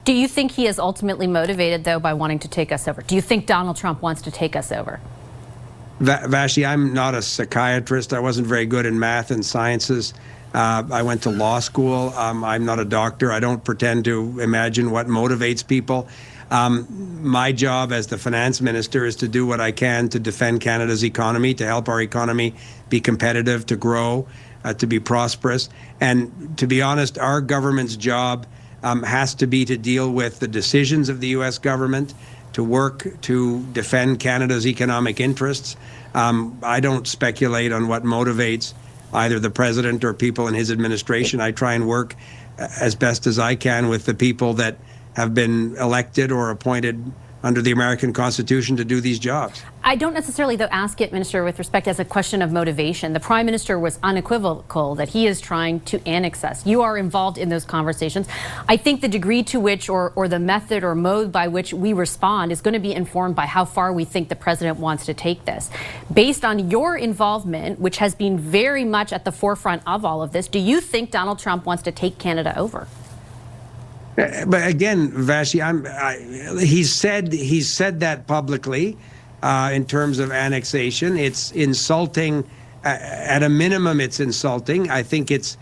Do you think he is ultimately motivated, though, by wanting to take us over? Do you think Donald Trump wants to take us over? Vashti, I'm not a psychiatrist. I wasn't very good in math and sciences. I went to law school. I'm not a doctor. I don't pretend to imagine what motivates people. My job as the finance minister is to do what I can to defend Canada's economy, to help our economy be competitive, to grow, to be prosperous. And to be honest, our government's job has to be to deal with the decisions of the U.S. government, to work to defend Canada's economic interests. I don't speculate on what motivates either the president or people in his administration. I try and work as best as I can with the people that have been elected or appointed under the American Constitution to do these jobs. I don't necessarily, though, ask it, Minister, with respect as a question of motivation. The Prime Minister was unequivocal that he is trying to annex us. You are involved in those conversations. I think the degree to which or the method or mode by which we respond is going to be informed by how far we think the President wants to take this. Based on your involvement, which has been very much at the forefront of all of this, do you think Donald Trump wants to take Canada over? But again, Vashti, he's said that publicly in terms of annexation. It's insulting. At a minimum, it's insulting. I think it's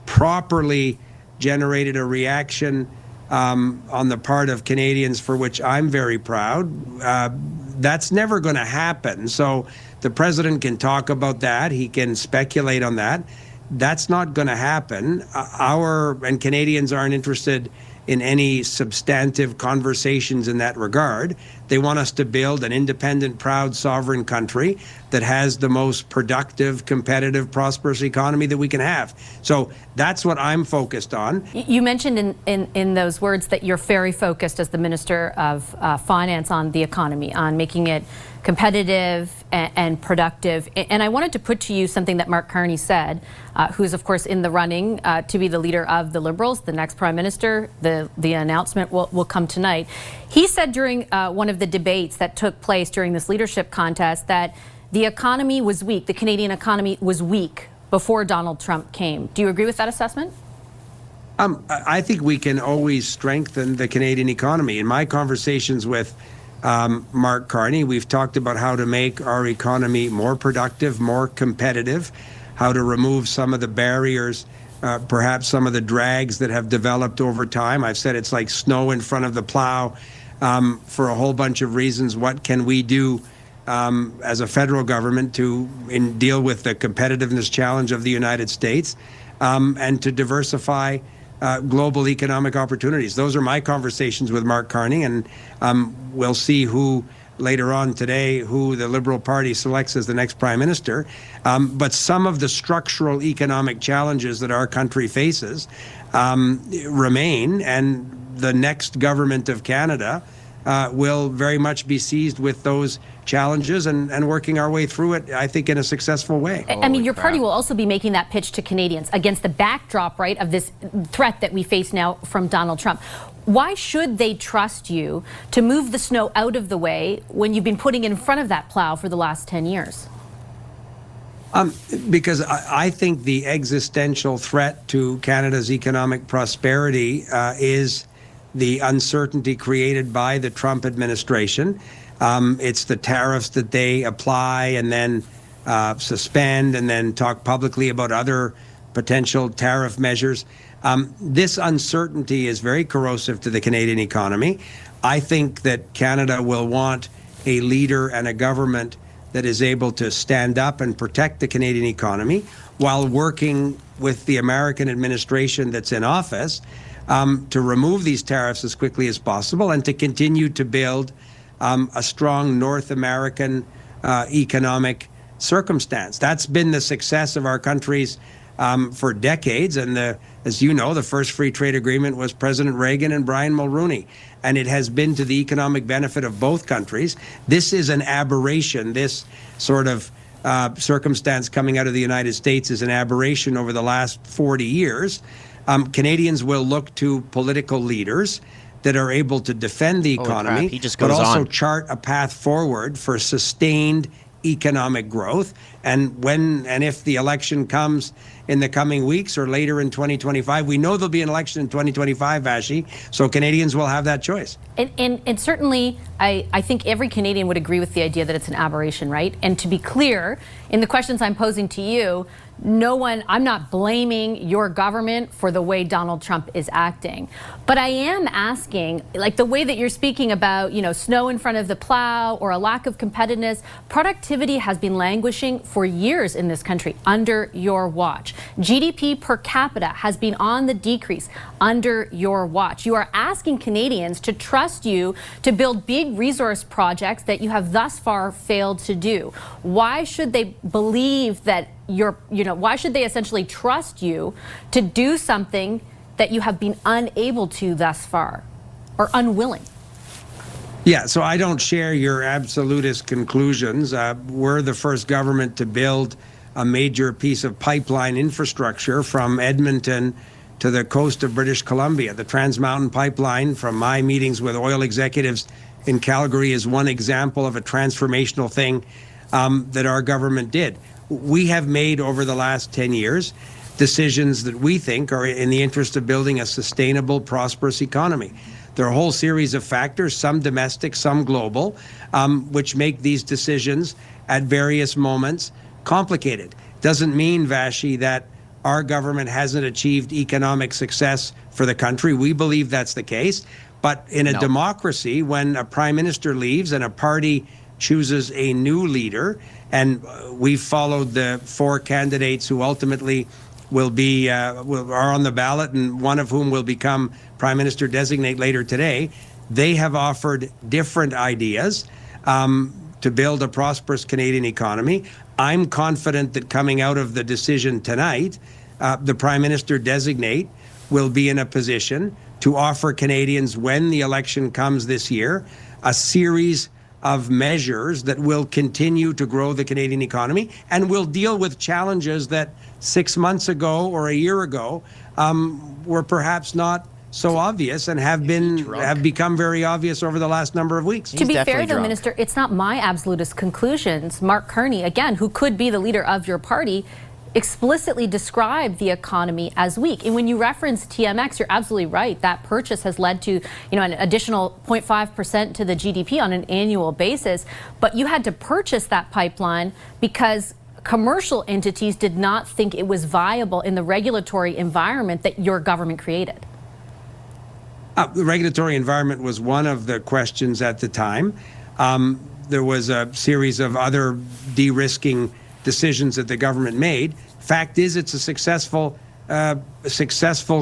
properly generated a reaction on the part of Canadians for which I'm very proud. That's never going to happen. So the president can talk about that. He can speculate on that. That's not going to happen. And Canadians aren't interested in any substantive conversations in that regard. They want us to build an independent, proud, sovereign country that has the most productive, competitive, prosperous economy that we can have. So that's what I'm focused on. You mentioned in those words that you're very focused as the Minister of Finance on the economy, on making it competitive and productive. And I wanted to put to you something that Mark Carney said, who's of course in the running to be the leader of the Liberals, the next Prime Minister. The announcement will come tonight. He said during one of the debates that took place during this leadership contest that the economy was weak, the Canadian economy was weak before Donald Trump came. Do you agree with that assessment? I think we can always strengthen the Canadian economy. In my conversations with Mark Carney, we've talked about how to make our economy more productive, more competitive, how to remove some of the barriers, perhaps some of the drags that have developed over time. I've said it's like snow in front of the plow for a whole bunch of reasons. What can we do as a federal government to deal with the competitiveness challenge of the United States and to diversify global economic opportunities? Those are my conversations with Mark Carney, and we'll see who later on today, who the Liberal Party selects as the next Prime Minister. But some of the structural economic challenges that our country faces remain, and the next government of Canada will very much be seized with those challenges and working our way through it, I think, in a successful way. I mean, your party will also be making that pitch to Canadians against the backdrop, right, of this threat that we face now from Donald Trump. Why should they trust you to move the snow out of the way when you've been putting it in front of that plow for the last 10 years? Because I think the existential threat to Canada's economic prosperity is the uncertainty created by the Trump administration. It's the tariffs that they apply and then suspend and then talk publicly about other potential tariff measures. This uncertainty is very corrosive to the Canadian economy. I think that Canada will want a leader and a government that is able to stand up and protect the Canadian economy while working with the American administration that's in office to remove these tariffs as quickly as possible and to continue to build a strong North American economic circumstance. That's been the success of our countries for decades. And as you know, the first free trade agreement was President Reagan and Brian Mulroney. And it has been to the economic benefit of both countries. This is an aberration. This sort of circumstance coming out of the United States is an aberration over the last 40 years. Canadians will look to political leaders that are able to defend the economy, but also chart a path forward for sustained economic growth. And when and if the election comes in the coming weeks or later in 2025, we know there'll be an election in 2025, Vashi, so Canadians will have that choice. And certainly, I think every Canadian would agree with the idea that it's an aberration, right? And to be clear, in the questions I'm posing to you, I'm not blaming your government for the way Donald Trump is acting. But I am asking, like the way that you're speaking about, snow in front of the plow or a lack of competitiveness, productivity has been languishing for years in this country under your watch. GDP per capita has been on the decrease under your watch. You are asking Canadians to trust you to build big resource projects that you have thus far failed to do. Why should they believe that why should they essentially trust you to do something that you have been unable to thus far, or unwilling? Yeah, so I don't share your absolutist conclusions. We're the first government to build a major piece of pipeline infrastructure from Edmonton to the coast of British Columbia. The Trans Mountain Pipeline, from my meetings with oil executives in Calgary, is one example of a transformational thing that our government did. We have made over the last 10 years decisions that we think are in the interest of building a sustainable, prosperous economy. There are a whole series of factors, some domestic, some global, which make these decisions at various moments complicated. Doesn't mean, Vashi, that our government hasn't achieved economic success for the country. We believe that's the case. But in a democracy, when a prime minister leaves and a party chooses a new leader, and we've followed the four candidates who ultimately are on the ballot, and one of whom will become prime minister designate later today. They have offered different ideas to build a prosperous Canadian economy. I'm confident that coming out of the decision tonight, the prime minister designate will be in a position to offer Canadians, when the election comes this year, a series of measures that will continue to grow the Canadian economy and will deal with challenges that 6 months ago or a year ago were perhaps not so obvious and have become very obvious over the last number of weeks. To be fair, though, Minister, it's not my absolutist conclusions. Mark Carney, again, who could be the leader of your party, explicitly described the economy as weak. And when you reference TMX, you're absolutely right. That purchase has led to, an additional 0.5% to the GDP on an annual basis. But you had to purchase that pipeline because commercial entities did not think it was viable in the regulatory environment that your government created. The regulatory environment was one of the questions at the time. There was a series of other de-risking decisions that the government made. Fact is, it's a successful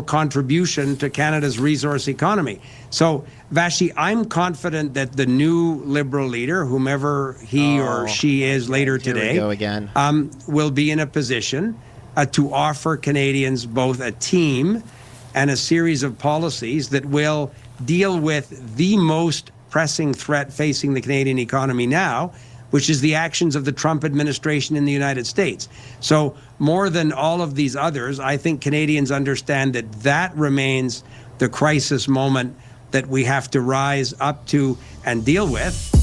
contribution to Canada's resource economy. So, Vashi, I'm confident that the new Liberal leader, whomever he or she is later today, will be in a position to offer Canadians both a team and a series of policies that will deal with the most pressing threat facing the Canadian economy now, which is the actions of the Trump administration in the United States. So more than all of these others, I think Canadians understand that that remains the crisis moment that we have to rise up to and deal with.